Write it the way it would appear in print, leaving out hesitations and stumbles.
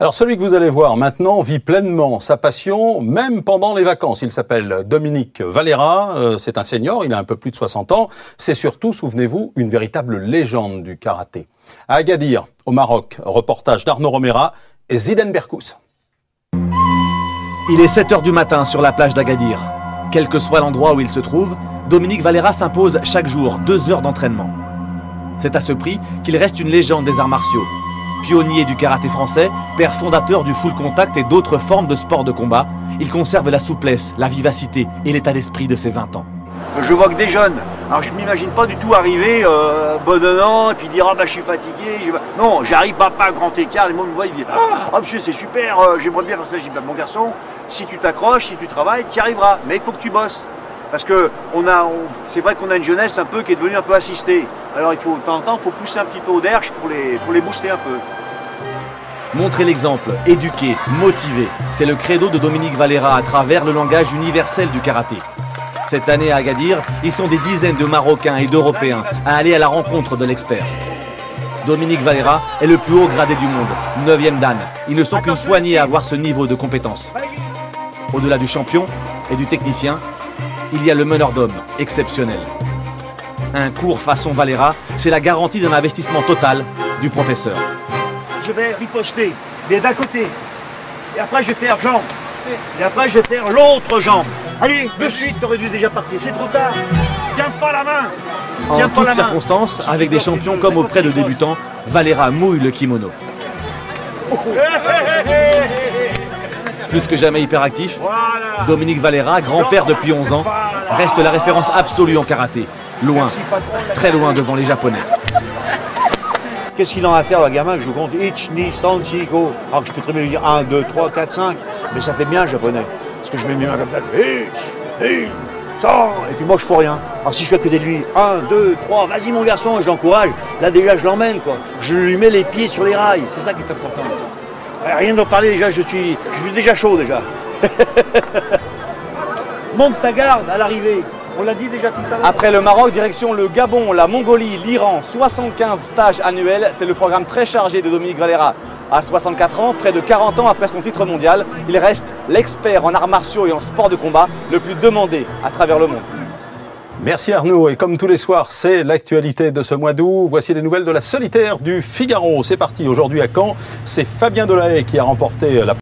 Alors celui que vous allez voir maintenant vit pleinement sa passion, même pendant les vacances. Il s'appelle Dominique Valera, c'est un senior, il a un peu plus de 60 ans. C'est surtout, souvenez-vous, une véritable légende du karaté. À Agadir, au Maroc, reportage d'Arnaud Romera et Zidane Berkous. Il est 7 h du matin sur la plage d'Agadir. Quel que soit l'endroit où il se trouve, Dominique Valera s'impose chaque jour 2 heures d'entraînement. C'est à ce prix qu'il reste une légende des arts martiaux. Pionnier du karaté français, père fondateur du full contact et d'autres formes de sport de combat, il conserve la souplesse, la vivacité et l'état d'esprit de ses 20 ans. Je vois que des jeunes. Alors je ne m'imagine pas du tout arriver bedonnant et puis dire « Ah bah je suis fatigué ». Non, j'arrive pas à grand écart, les gens me voient, ils disent « Ah monsieur c'est super, j'aimerais bien faire ça ». Je dis bah, « Mon garçon, si tu t'accroches, si tu travailles, tu y arriveras. Mais il faut que tu bosses. » Parce que c'est vrai qu'on a une jeunesse un peu qui est devenue un peu assistée. Alors il faut de temps en temps, il faut pousser un petit peu au derche pour les booster un peu. Montrer l'exemple, éduquer, motiver, c'est le credo de Dominique Valera à travers le langage universel du karaté. Cette année à Agadir, ils sont des dizaines de Marocains et d'Européens à aller à la rencontre de l'expert. Dominique Valera est le plus haut gradé du monde, 9e dan. Ils ne sont qu'une poignée à avoir ce niveau de compétence. Au-delà du champion et du technicien, il y a le meneur d'hommes, exceptionnel. Un cours façon Valera, c'est la garantie d'un investissement total du professeur. Je vais riposter, mais d'un côté. Et après je vais faire jambe. Et après je vais faire l'autre jambe. Allez, de suite, t'aurais dû déjà partir, c'est trop tard. Tiens pas la main. En toutes circonstances, avec des champions comme auprès de débutants, Valera mouille le kimono. Plus que jamais hyperactif, Dominique Valera, grand-père depuis 11 ans, reste la référence absolue en karaté. Loin, très loin devant les Japonais. Qu'est-ce qu'il en a à faire, le gamin? Je compte Ich, Ni, San, Chi, Go. Alors que je peux très bien lui dire 1, 2, 3, 4, 5. Mais ça fait bien japonais. Parce que je mets mes mains comme ça. Ich, Ni, San. Et puis moi, je fais rien. Alors si je suis à côté de lui, 1, 2, 3, vas-y mon garçon, je l'encourage. Là déjà, je l'emmène, quoi. Je lui mets les pieds sur les rails. C'est ça qui est important. Rien d'en parler, déjà, je suis déjà chaud, déjà. Monte ta garde à l'arrivée. On l'a dit déjà tout à l'heure. Après le Maroc, direction le Gabon, la Mongolie, l'Iran, 75 stages annuels. C'est le programme très chargé de Dominique Valera. À 64 ans, près de 40 ans après son titre mondial, il reste l'expert en arts martiaux et en sport de combat le plus demandé à travers le monde. Merci Arnaud, et comme tous les soirs, c'est l'actualité de ce mois d'août. Voici les nouvelles de la solitaire du Figaro. C'est parti, aujourd'hui à Caen, c'est Fabien Delahaye qui a remporté la